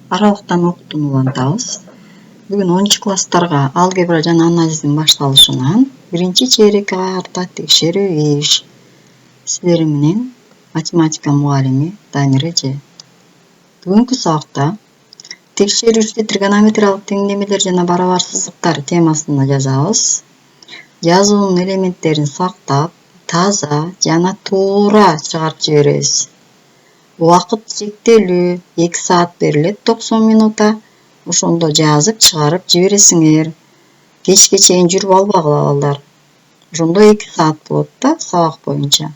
Аралыктан окуутууну улантабыз. Бүгүн 10 класстарга алгебра жана анализдин башталышынан биринчи чейрекке карата текшерүү иш. Силер менен математика мугалими Дамир эже. Бүгүнкү сабакта текшерүүчү тригонометриялык теңдемелер жана барабар сызыктар темасына жазабыз. Жазуунун элементтерин сактап, таза жана туура чыгарып жиберебиз. Убакыт чектелүү, 2 саат берилет, 90 минута. Ошондо жазып чыгарып жибересиңер. Кечке чейин жүрүп албагыла балдар. Ошондо 2 саат болот да сабак боюнча.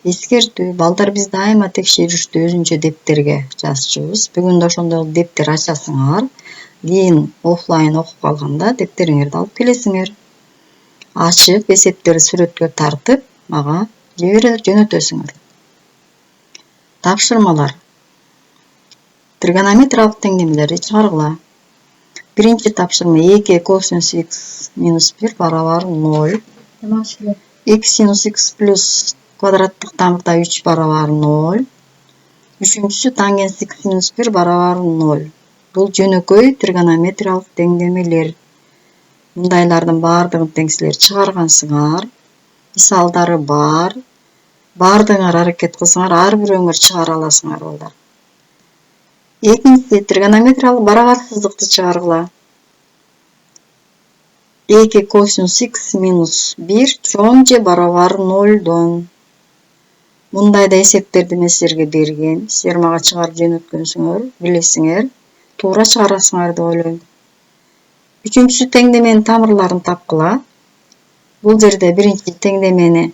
Эскертүү, балдар биз дайыма текшерүүчүдө өзүнчө дептерге жазчубуз. Бүгүн да ошондой дептер ачасыңар. Кийин офлайн окуп калганда дептериңерди алып келесиңер. Ачып, эсептерди сүрөткө тартып, мага жөнөтөсүңөр. Тапшырмалар. Тригонометриялык теңдемелерди чыгаргыла. Биринчи тапшырма 2 косинус x минус 1 барабар 0. 2 синус x плюс квадраттык тамырда 3 барабар 0. Үчүнчүсү тангенс x минус 1 барабар 0. Бул жөнөкөй тригонометриялык теңдемелер. Мындайлардын баардыгын тең силер чыгаргансыңар. Мисалдары бар. Баардыгыңар аракет кылсаңар, ар бирөөңөр чыгара аласыңар балдар. Экинчиси тригонометриялык барабар сызыкты чыгаргыла. 2 косинус x минус 1 чоң же барабар 0дон. Мындайда эсептерди мен силерге берген. Силер мага чыгарып жөнөткөнсүңөр, билесиңер. Туура чыгарасыңар деп ойлойм. Үчүнчүсү теңдеменин тамырларын тапкыла. Бул жерде биринчи теңдемени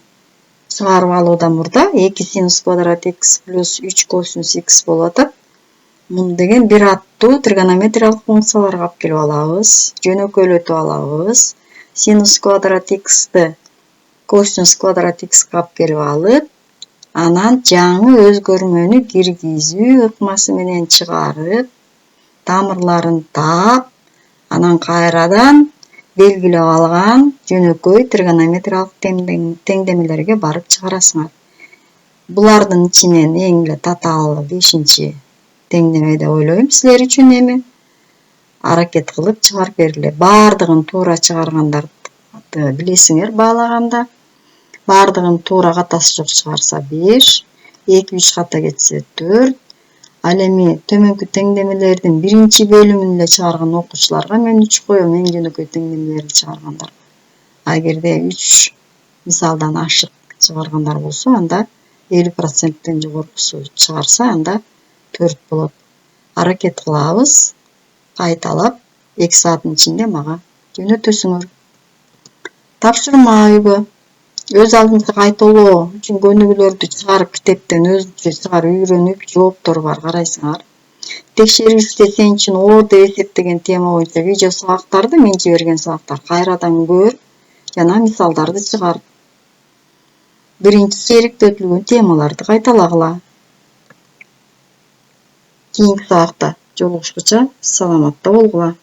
чыгарып алуудан мурда 2 синус квадрат x плюс 3 косинус x болуп атат. Муну деген бир аттуу тригонометриялык функцияларга алып келип алабыз. Жөнөкөйлөтүп алабыз. Синус квадрат x'ты косинус квадрат x'ка алып келип алып, анан жаңы өзгөрмөнү киргизүү ыкмасы менен чыгарып, тамырларын таап, анан кайрадан белгилеп алган жөнөкөй тригонометриялык теңдемелерге барып чыгарасыңар. Булардын ичинен эң эле татаалы 5-чи теңдеме деп ойлойм силер үчүн эми. Аракет кылып чыгарып бергиле. Баардыгын туура чыгаргандарды билесиңер баалаганда. Баардыгын туура катасы жок чыгарса 5, 2-3 ката кетсе 4. Ал эми төмөнкү теңдемелердин биринчи бөлүмүн эле чыгарган окуучуларга мен 3 коем, эң жөнөкөй теңдемелерди чыгаргандар. Эгерде 3 мисалдан ашык чыгаргандар болсо, анда 50%тен жогорусу чыгарса, анда 4 болот. Аракет кылабыз, кайталап 2 сааттын ичинде мага жөнөтөсүңөр. Тапшырма үйгө. Өз алдынча кайталоо үчүн көнүгүүлөрдү чыгарып, китептен өзүнчө чыгарып үйрөнүп, жооптору бар карайсыңар. Текшерүүчүдө сен үчүн оор деп эсептеген тема боюнча видео сабактарды, мен жиберген сабактар кайрадан көр жана мисалдарды чыгар. Биринчи чейректе өтүлгөн темаларды кайталагыла. Кийинки сабакта жолугушкуча саламатта болгула.